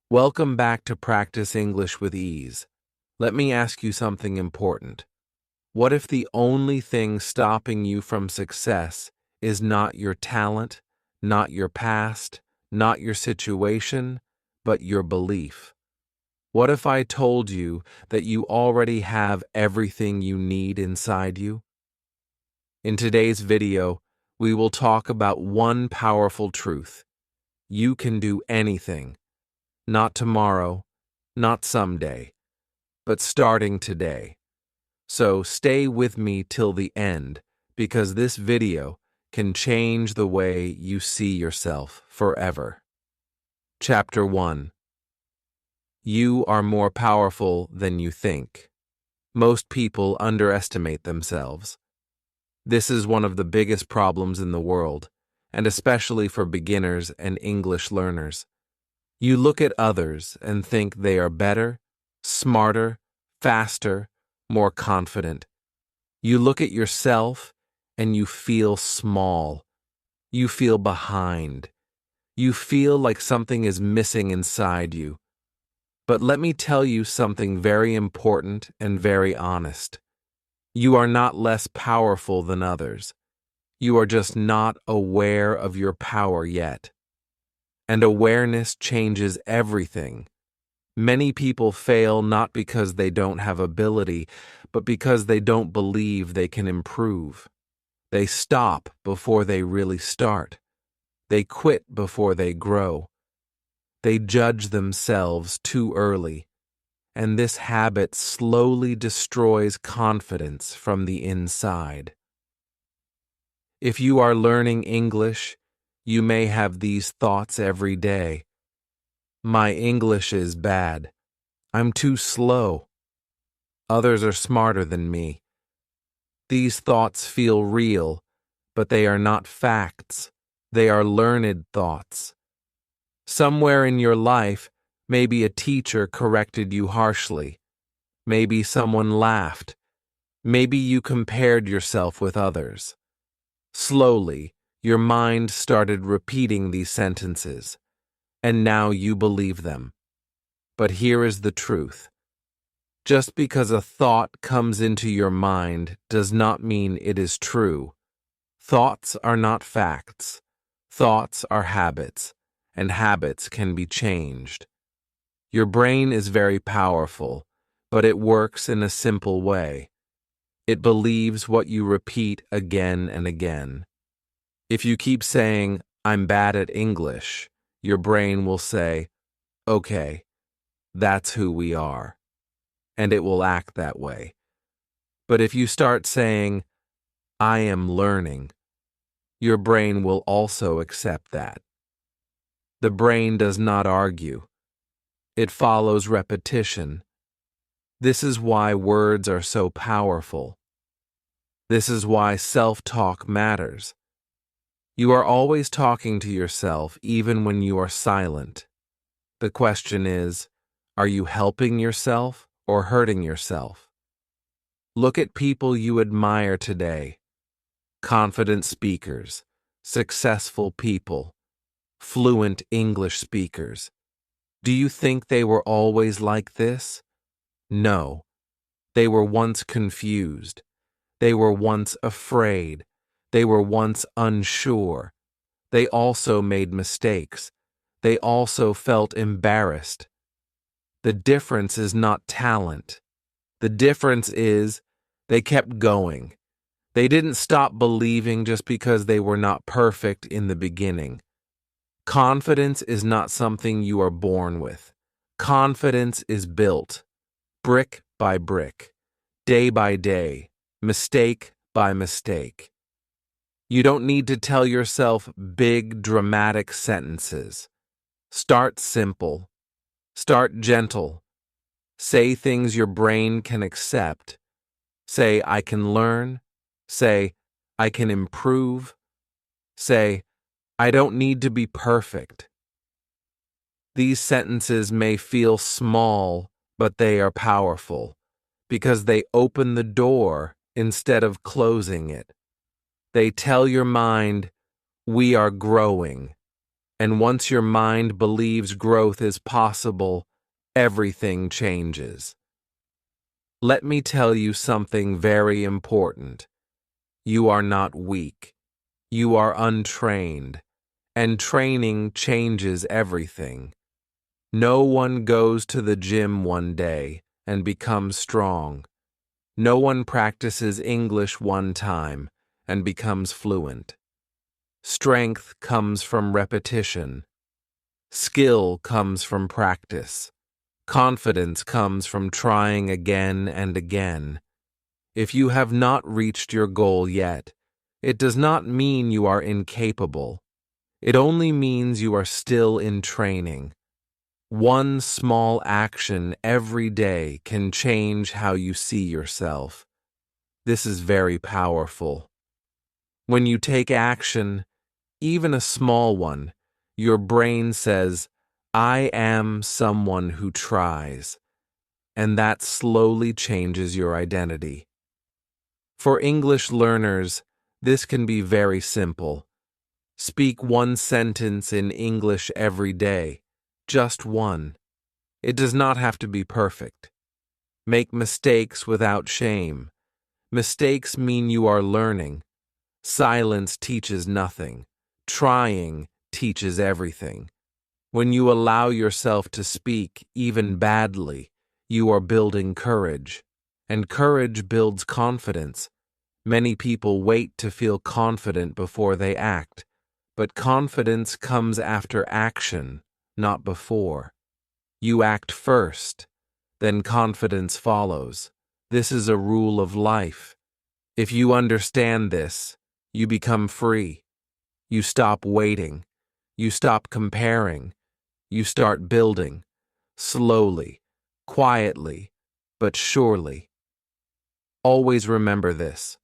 Welcome back to Practice English with Ease. Let me ask you something important. What if the only thing stopping you from success is not your talent, not your past, not your situation, but your belief? What if I told you that you already have everything you need inside you? In today's video, we will talk about one powerful truth. You can do anything. Not tomorrow, not someday, but starting today. So stay with me till the end, because this video can change the way you see yourself forever. Chapter 1. You are more powerful than you think. Most people underestimate themselves. This is one of the biggest problems in the world, and especially for beginners and English learners. You look at others and think they are better, smarter, faster, more confident. You look at yourself and you feel small. You feel behind. You feel like something is missing inside you. But let me tell you something very important and very honest. You are not less powerful than others. You are just not aware of your power yet. And awareness changes everything. Many people fail not because they don't have ability, but because they don't believe they can improve. They stop before they really start. They quit before they grow. They judge themselves too early. And this habit slowly destroys confidence from the inside. If you are learning English, you may have these thoughts every day. My English is bad. I'm too slow. Others are smarter than me. These thoughts feel real, but they are not facts. They are learned thoughts. Somewhere in your life, maybe a teacher corrected you harshly. Maybe someone laughed. Maybe you compared yourself with others. Slowly, your mind started repeating these sentences, and now you believe them. But here is the truth. Just because a thought comes into your mind does not mean it is true. Thoughts are not facts. Thoughts are habits, and habits can be changed. Your brain is very powerful, but it works in a simple way. It believes what you repeat again and again. If you keep saying, "I'm bad at English," your brain will say, "Okay, that's who we are," and it will act that way. But if you start saying, "I am learning," your brain will also accept that. The brain does not argue. It follows repetition. This is why words are so powerful. This is why self-talk matters. You are always talking to yourself even when you are silent. The question is, are you helping yourself or hurting yourself? Look at people you admire today. Confident speakers, successful people, fluent English speakers. Do you think they were always like this? No. They were once confused. They were once afraid. They were once unsure. They also made mistakes. They also felt embarrassed. The difference is not talent. The difference is they kept going. They didn't stop believing just because they were not perfect in the beginning. Confidence is not something you are born with. Confidence is built, brick by brick, day by day, mistake by mistake. You don't need to tell yourself big, dramatic sentences. Start simple. Start gentle. Say things your brain can accept. Say, "I can learn." Say, "I can improve." Say, "I don't need to be perfect." These sentences may feel small, but they are powerful because they open the door instead of closing it. They tell your mind, "We are growing. And once your mind believes growth is possible, everything changes. Let me tell you something very important. You are not weak. You are untrained, and training changes everything. No one goes to the gym one day and becomes strong. No one practices English one time and becomes fluent. Strength comes from repetition. Skill comes from practice. Confidence comes from trying again and again. If you have not reached your goal yet, it does not mean you are incapable. It only means you are still in training. One small action every day can change how you see yourself. This is very powerful. When you take action, even a small one, your brain says, I am someone who tries, and that slowly changes your identity. For English learners, this can be very simple. Speak one sentence in English every day, just one. It does not have to be perfect. Make mistakes without shame. Mistakes mean you are learning. Silence teaches nothing. Trying teaches everything. When you allow yourself to speak, even badly, you are building courage. And courage builds confidence. Many people wait to feel confident before they act, but confidence comes after action, not before. You act first, then confidence follows. This is a rule of life. If you understand this, you become free. You stop waiting. You stop comparing. You start building, slowly, quietly, but surely. Always remember this.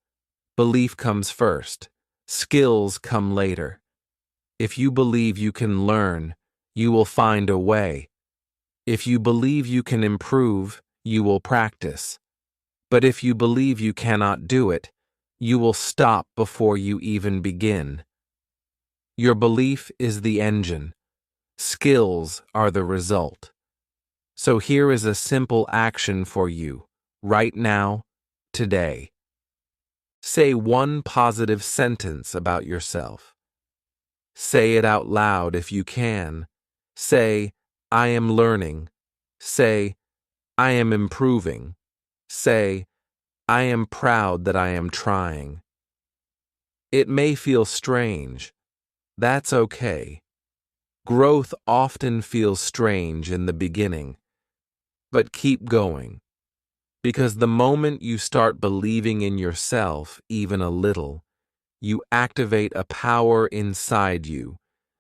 Belief comes first. Skills come later. If you believe you can learn, you will find a way. If you believe you can improve, you will practice. But if you believe you cannot do it, you will stop before you even begin. Your belief is the engine. Skills are the result. So here is a simple action for you, right now, today. Say one positive sentence about yourself. Say it out loud if you can. Say, I am learning. Say, I am improving. Say, I am proud that I am trying. It may feel strange. That's okay. Growth often feels strange in the beginning, but keep going. Because the moment you start believing in yourself even a little, you activate a power inside you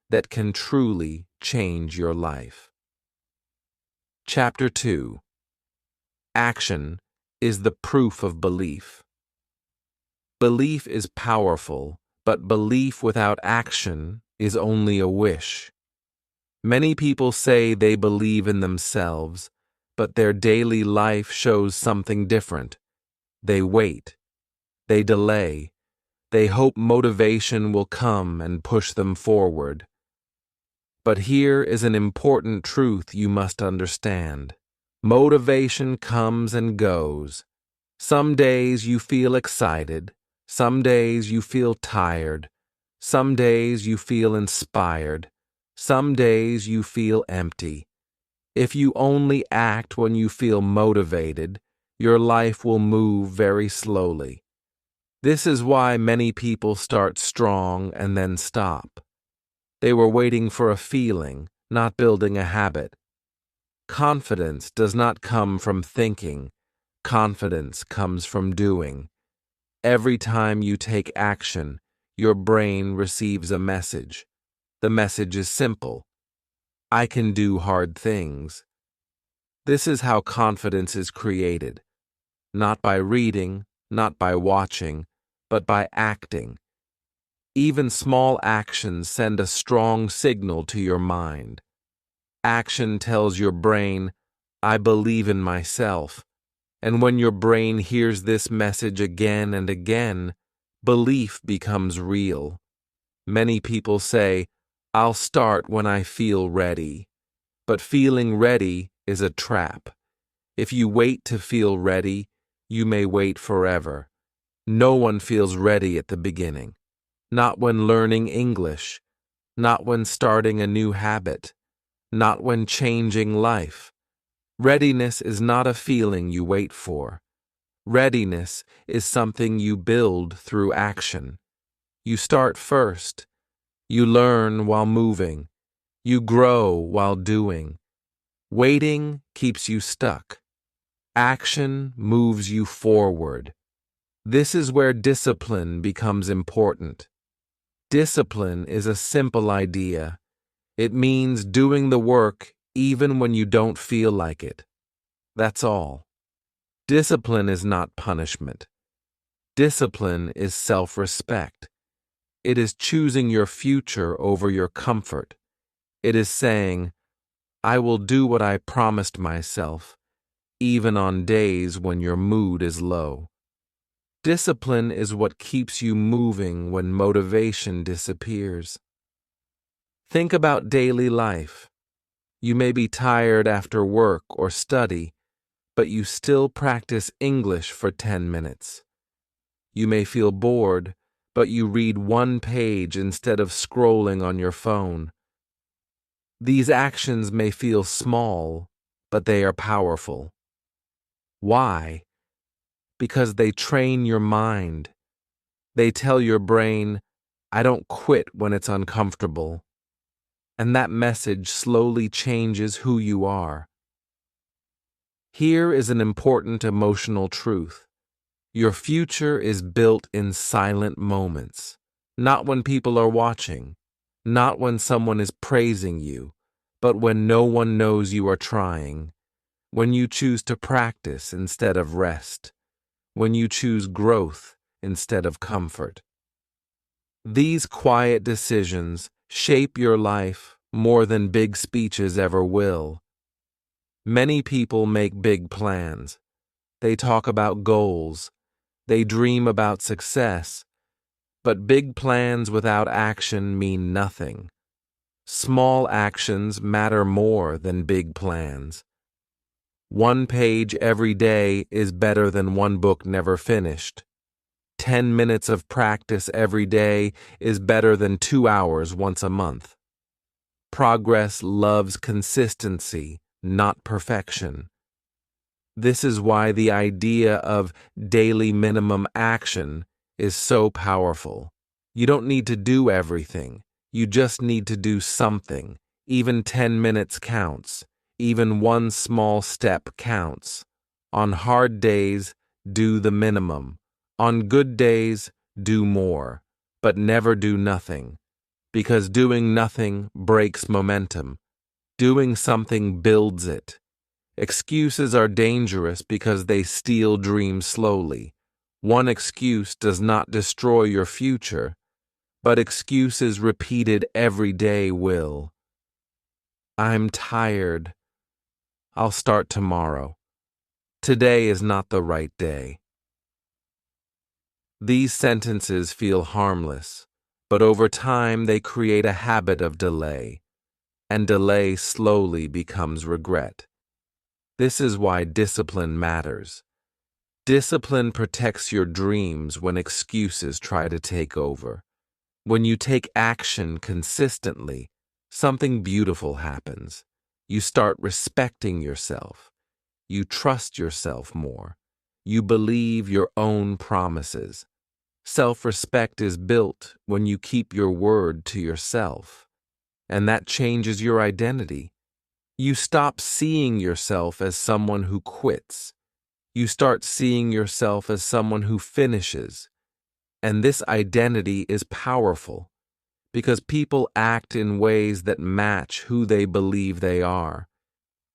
that can truly change your life. Chapter 2. Action is the proof of belief. Belief is powerful, but belief without action is only a wish. Many people say they believe in themselves, but their daily life shows something different. They wait. They delay. They hope motivation will come and push them forward. But here is an important truth you must understand. Motivation comes and goes. Some days you feel excited. Some days you feel tired. Some days you feel inspired. Some days you feel empty. If you only act when you feel motivated, your life will move very slowly. This is why many people start strong and then stop. They were waiting for a feeling, not building a habit. Confidence does not come from thinking. Confidence comes from doing. Every time you take action, your brain receives a message. The message is simple. I can do hard things. This is how confidence is created. Not by reading, not by watching, but by acting. Even small actions send a strong signal to your mind. Action tells your brain, I believe in myself. And when your brain hears this message again and again, belief becomes real. Many people say, I'll start when I feel ready. But feeling ready is a trap. If you wait to feel ready, you may wait forever. No one feels ready at the beginning. Not when learning English. Not when starting a new habit. Not when changing life. Readiness is not a feeling you wait for. Readiness is something you build through action. You start first. You learn while moving. You grow while doing. Waiting keeps you stuck. Action moves you forward. This is where discipline becomes important. Discipline is a simple idea. It means doing the work even when you don't feel like it. That's all. Discipline is not punishment. Discipline is self-respect. It is choosing your future over your comfort. It is saying, I will do what I promised myself, even on days when your mood is low. Discipline is what keeps you moving when motivation disappears. Think about daily life. You may be tired after work or study, but you still practice English for 10 minutes. You may feel bored, but you read one page instead of scrolling on your phone. These actions may feel small, but they are powerful. Why? Because they train your mind. They tell your brain, I don't quit when it's uncomfortable. And that message slowly changes who you are. Here is an important emotional truth. Your future is built in silent moments, not when people are watching, not when someone is praising you, but when no one knows you are trying, when you choose to practice instead of rest, when you choose growth instead of comfort. These quiet decisions shape your life more than big speeches ever will. Many people make big plans. They talk about goals. They dream about success. But big plans without action mean nothing. Small actions matter more than big plans. One page every day is better than one book never finished. 10 minutes of practice every day is better than 2 hours once a month. Progress loves consistency, not perfection. This is why the idea of daily minimum action is so powerful. You don't need to do everything. You just need to do something. Even 10 minutes counts. Even one small step counts. On hard days, do the minimum. On good days, do more. But never do nothing. Because doing nothing breaks momentum. Doing something builds it. Excuses are dangerous because they steal dreams slowly. One excuse does not destroy your future, but excuses repeated every day will. I'm tired. I'll start tomorrow. Today is not the right day. These sentences feel harmless, but over time they create a habit of delay, and delay slowly becomes regret. This is why discipline matters. Discipline protects your dreams when excuses try to take over. When you take action consistently, something beautiful happens. You start respecting yourself. You trust yourself more. You believe your own promises. Self-respect is built when you keep your word to yourself, and that changes your identity. You stop seeing yourself as someone who quits. You start seeing yourself as someone who finishes. And this identity is powerful because people act in ways that match who they believe they are.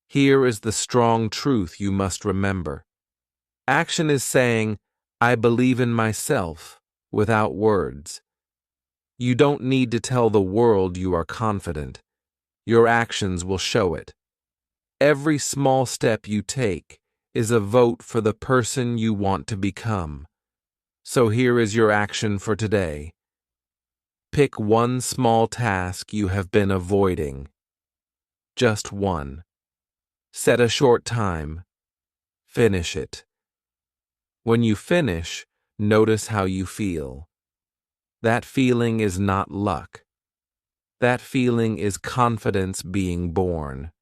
Here is the strong truth you must remember. Action is saying, I believe in myself, without words. You don't need to tell the world you are confident. Your actions will show it. Every small step you take is a vote for the person you want to become. So here is your action for today. Pick one small task you have been avoiding. Just one. Set a short time. Finish it. When you finish, notice how you feel. That feeling is not luck. That feeling is confidence being born.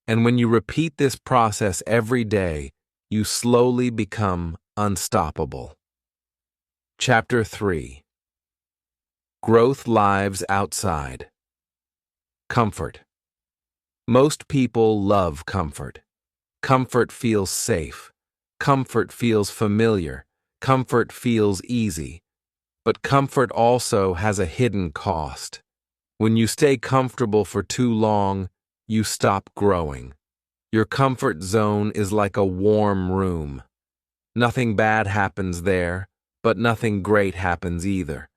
And when you repeat this process every day, you slowly become unstoppable. Chapter 3. Growth lives outside. Comfort. Most people love comfort. Comfort feels safe. Comfort feels familiar. Comfort feels easy. But comfort also has a hidden cost. When you stay comfortable for too long, you stop growing. Your comfort zone is like a warm room. Nothing bad happens there, but nothing great happens either.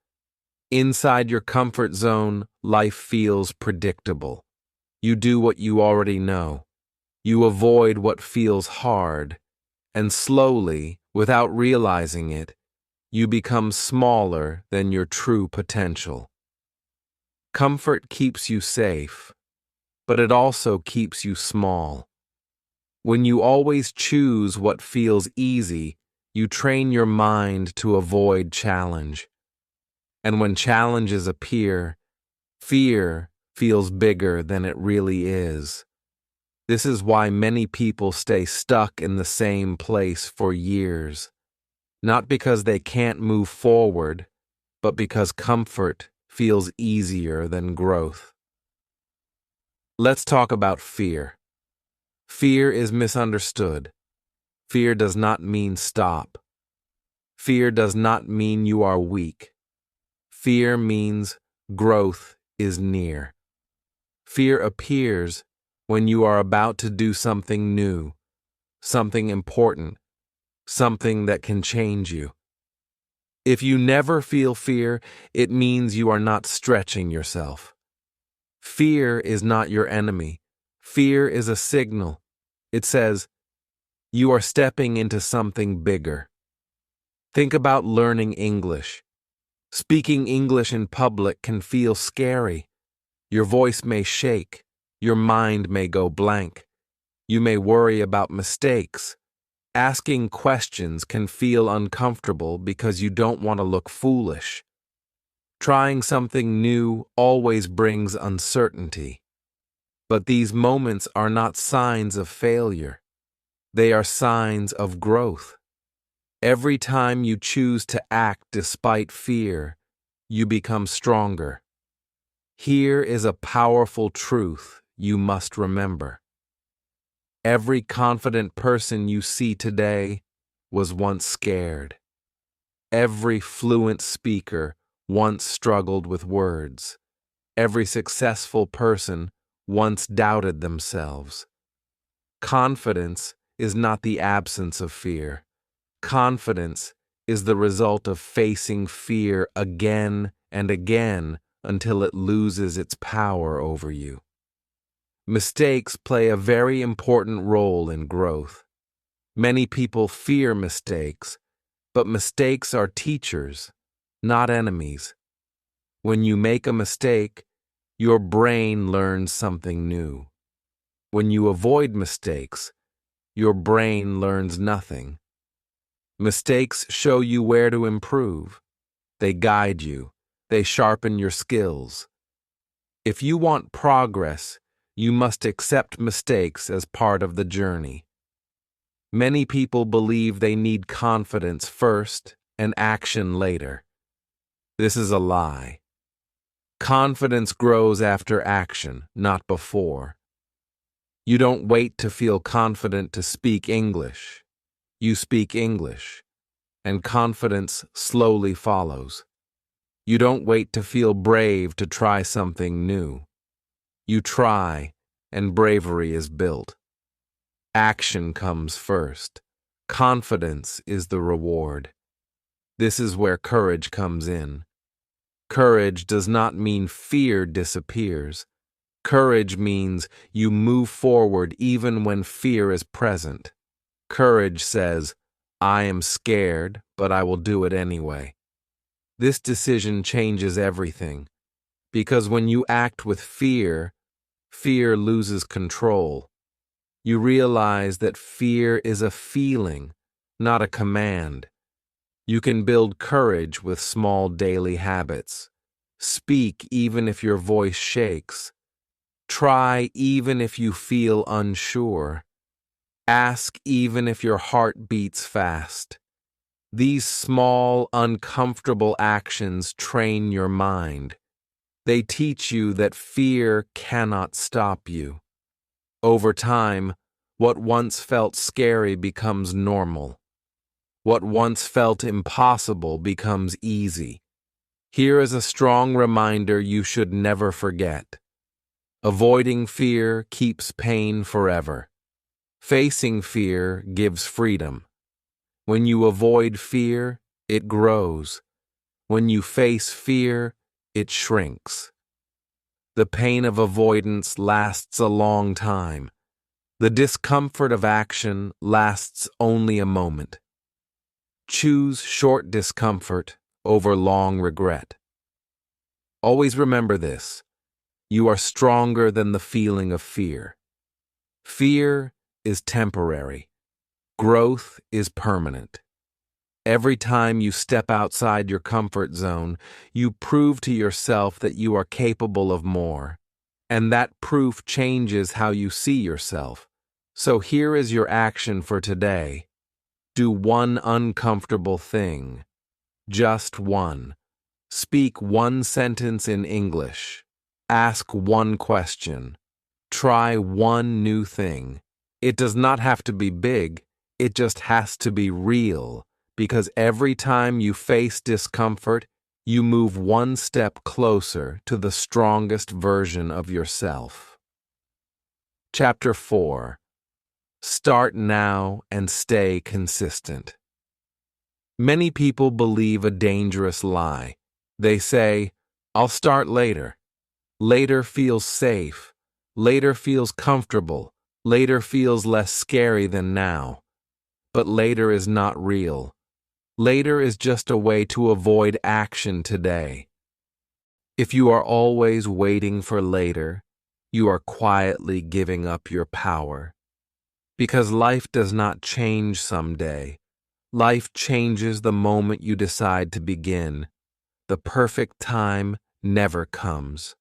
Inside your comfort zone, life feels predictable. You do what you already know. You avoid what feels hard, and slowly, without realizing it, you become smaller than your true potential. Comfort keeps you safe, but it also keeps you small. When you always choose what feels easy, you train your mind to avoid challenge. And when challenges appear, fear feels bigger than it really is. This is why many people stay stuck in the same place for years. Not because they can't move forward, but because comfort feels easier than growth. Let's talk about fear. Fear is misunderstood. Fear does not mean stop. Fear does not mean you are weak. Fear means growth is near. Fear appears when you are about to do something new, something important, something that can change you. If you never feel fear, it means you are not stretching yourself. Fear is not your enemy. Fear is a signal. It says, you are stepping into something bigger. Think about learning English. Speaking English in public can feel scary. Your voice may shake. Your mind may go blank. You may worry about mistakes. Asking questions can feel uncomfortable because you don't want to look foolish. Trying something new always brings uncertainty. But these moments are not signs of failure. They are signs of growth. Every time you choose to act despite fear, you become stronger. Here is a powerful truth you must remember. Every confident person you see today was once scared. Every fluent speaker once struggled with words. Every successful person once doubted themselves. Confidence is not the absence of fear. Confidence is the result of facing fear again and again until it loses its power over you. Mistakes play a very important role in growth. Many people fear mistakes, but mistakes are teachers, not enemies. When you make a mistake, your brain learns something new. When you avoid mistakes, your brain learns nothing. Mistakes show you where to improve. They guide you. They sharpen your skills. If you want progress, you must accept mistakes as part of the journey. Many people believe they need confidence first and action later. This is a lie. Confidence grows after action, not before. You don't wait to feel confident to speak English. You speak English, and confidence slowly follows. You don't wait to feel brave to try something new. You try, and bravery is built. Action comes first. Confidence is the reward. This is where courage comes in. Courage does not mean fear disappears. Courage means you move forward even when fear is present. Courage says, I am scared, but I will do it anyway. This decision changes everything, because when you act with fear, fear loses control. You realize that fear is a feeling, not a command. You can build courage with small daily habits. Speak even if your voice shakes. Try even if you feel unsure. Ask even if your heart beats fast. These small, uncomfortable actions train your mind. They teach you that fear cannot stop you. Over time, what once felt scary becomes normal. What once felt impossible becomes easy. Here is a strong reminder you should never forget. Avoiding fear keeps pain forever. Facing fear gives freedom. When you avoid fear, it grows. When you face fear, it shrinks. The pain of avoidance lasts a long time. The discomfort of action lasts only a moment. Choose short discomfort over long regret. Always remember this. You are stronger than the feeling of fear. Fear is temporary. Growth is permanent. Every time you step outside your comfort zone, you prove to yourself that you are capable of more. And that proof changes how you see yourself. So here is your action for today. Do one uncomfortable thing. Just one. Speak one sentence in English. Ask one question. Try one new thing. It does not have to be big, it just has to be real, because every time you face discomfort, you move one step closer to the strongest version of yourself. Chapter 4. Start now and stay consistent. Many people believe a dangerous lie. They say, "I'll start later." Later feels safe. Later feels comfortable. Later feels less scary than now. But later is not real. Later is just a way to avoid action today. If you are always waiting for later, you are quietly giving up your power. Because life does not change someday. Life changes the moment you decide to begin. The perfect time never comes.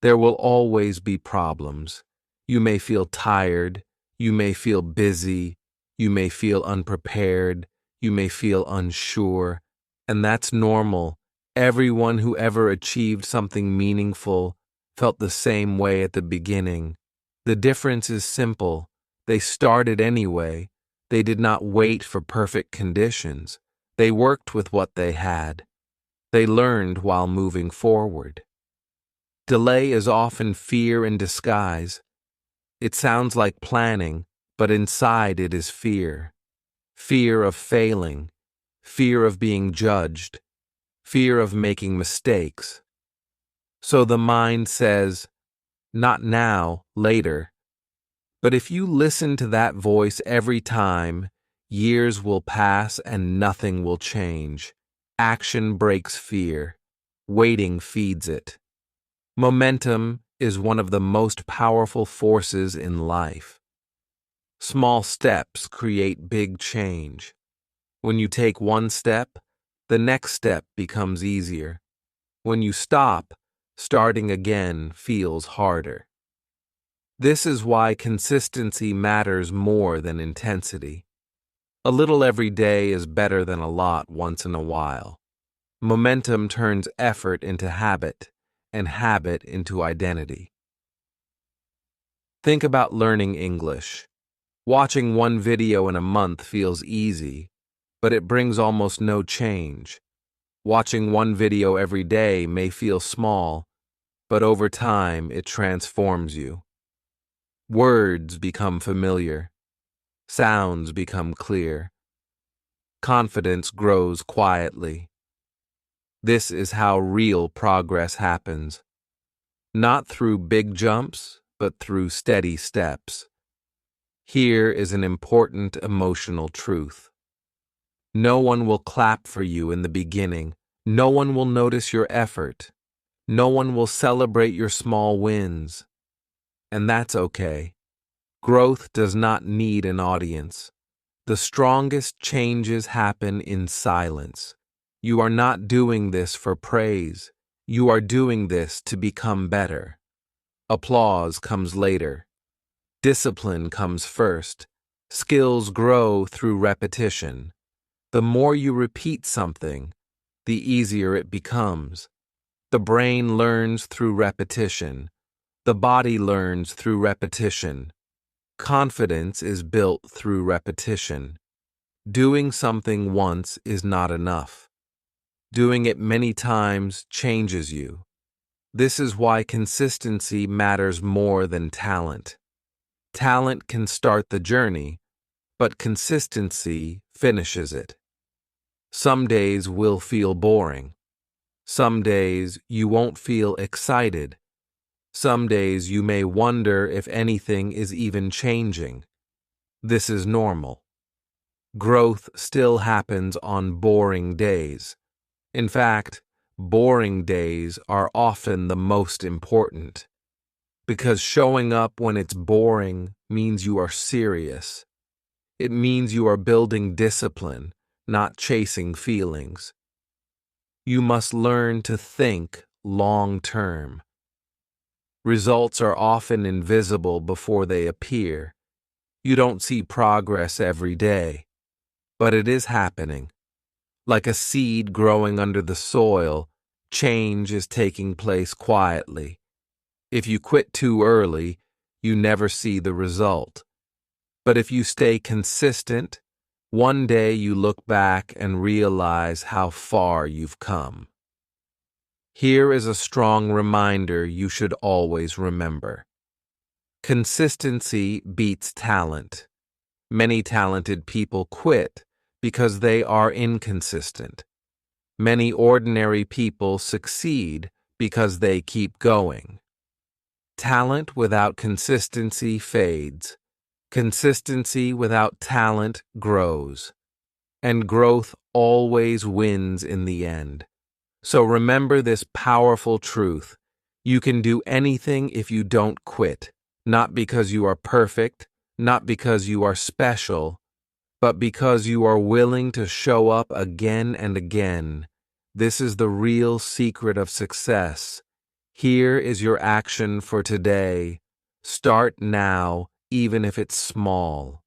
There will always be problems. You may feel tired, you may feel busy, you may feel unprepared, you may feel unsure, and that's normal. Everyone who ever achieved something meaningful felt the same way at the beginning. The difference is simple. They started anyway. They did not wait for perfect conditions. They worked with what they had. They learned while moving forward. Delay is often fear in disguise. It sounds like planning, but inside it is fear. Fear of failing, fear of being judged, fear of making mistakes. So the mind says, "Not now, later." But if you listen to that voice every time, years will pass and nothing will change. Action breaks fear. Waiting feeds it. Momentum is one of the most powerful forces in life. Small steps create big change. When you take one step, the next step becomes easier. When you stop, starting again feels harder. This is why consistency matters more than intensity. A little every day is better than a lot once in a while. Momentum turns effort into habit, and habit into identity. Think about learning English. Watching one video in a month feels easy, but it brings almost no change. Watching one video every day may feel small, but over time it transforms you. Words become familiar. Sounds become clear. Confidence grows quietly. This is how real progress happens. Not through big jumps, but through steady steps. Here is an important emotional truth. No one will clap for you in the beginning, No one will notice your effort. No one will celebrate your small wins. And that's okay. Growth does not need an audience. The strongest changes happen in silence. You are not doing this for praise. You are doing this to become better. Applause comes later. Discipline comes first. Skills grow through repetition. The more you repeat something, the easier it becomes. The brain learns through repetition. The body learns through repetition. Confidence is built through repetition. Doing something once is not enough. Doing it many times changes you. This is why consistency matters more than talent. Talent can start the journey, but consistency finishes it. Some days will feel boring. Some days you won't feel excited. Some days you may wonder if anything is even changing. This is normal. Growth still happens on boring days. In fact, boring days are often the most important. Because showing up when it's boring means you are serious. It means you are building discipline, not chasing feelings. You must learn to think long-term. Results are often invisible before they appear. You don't see progress every day, but it is happening. Like a seed growing under the soil, change is taking place quietly. If you quit too early, you never see the result. But if you stay consistent, one day you look back and realize how far you've come. Here is a strong reminder you should always remember. Consistency beats talent. Many talented people quit because they are inconsistent. Many ordinary people succeed because they keep going. Talent without consistency fades. Consistency without talent grows. And growth always wins in the end. So remember this powerful truth. You can do anything if you don't quit, not because you are perfect, not because you are special, but because you are willing to show up again and again. This is the real secret of success. Here is your action for today. Start now, even if it's small.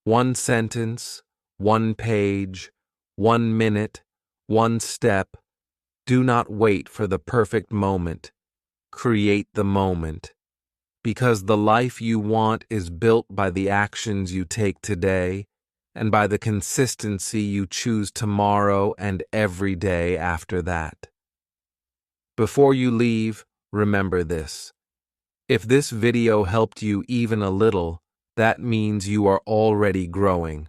One sentence, one page, 1 minute, one step. Do not wait for the perfect moment. Create the moment. Because the life you want is built by the actions you take today and by the consistency you choose tomorrow and every day after that. Before you leave, remember this. If this video helped you even a little, that means you are already growing.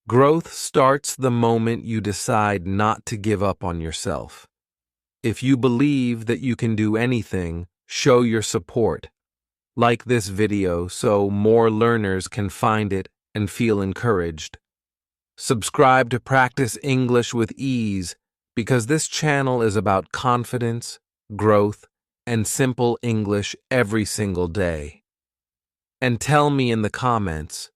Growth starts the moment you decide not to give up on yourself. If you believe that you can do anything, show your support. Like this video so more learners can find it and feel encouraged. Subscribe to Practice English with Ease because this channel is about confidence, growth, and simple English every single day. And tell me in the comments,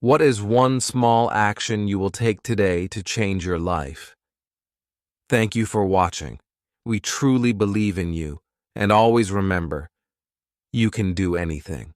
what is one small action you will take today to change your life? Thank you for watching. We truly believe in you, and always remember, you can do anything.